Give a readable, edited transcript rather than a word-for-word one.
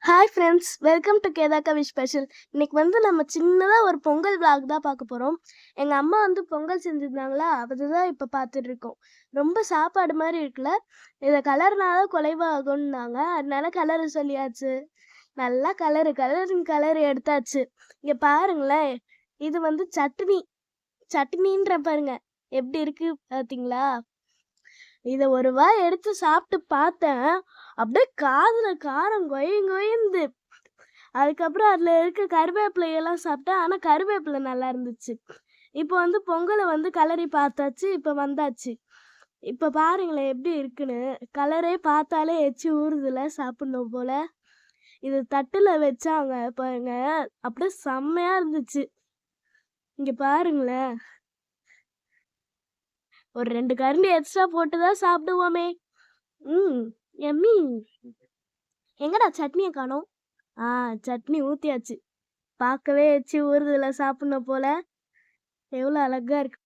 Hi friends, welcome to Kedha Kavi special. இன்னைக்கு வந்து நம்ம சின்னதாக ஒரு பொங்கல் விளாக் தான் பார்க்க போகிறோம். எங்கள் அம்மா வந்து பொங்கல் செஞ்சுருந்தாங்களா, அதுதான் இப்போ பார்த்துட்டு இருக்கோம். ரொம்ப சாப்பாடு மாதிரி இருக்குல்ல, இதை கலர்னால குலைவாகும்னாங்க, அதனால கலர் சொல்லியாச்சு. நல்லா கலர் எடுத்தாச்சு. இங்கே பாருங்களேன், இது வந்து சட்னின்ற பாருங்க எப்படி இருக்கு பார்த்தீங்களா? இதை ஒரு வாய் எடுத்து சாப்பிட்டு பார்த்தேன், அப்படியே காதுல காரம் கொய்யுந்து. அதுக்கப்புறம் அதில் இருக்க கருவேப்பிலையெல்லாம் சாப்பிட்டேன், ஆனால் கருவேப்பிலை நல்லா இருந்துச்சு. இப்போ வந்து பொங்கலை வந்து கலரி பார்த்தாச்சு, இப்போ வந்தாச்சு. இப்போ பாருங்களேன் எப்படி இருக்குன்னு. கலரே பார்த்தாலே எச்சி ஊறுதுல, சாப்பிடணும் போல. இது தட்டில் வச்சாங்க பாருங்க, அப்படியே செம்மையா இருந்துச்சு. இங்க பாருங்களேன், ஒரு 2 கரண்டி எக்ஸ்ட்ரா போட்டு தான் சாப்பிடுவோமே. எம்மி. எங்கடா சட்னியை காணோம்? சட்னி ஊற்றியாச்சு. பார்க்கவே எச்சி ஊறுதுல, சாப்பிடணும் போல. எவ்வளோ அழகா இருக்கு.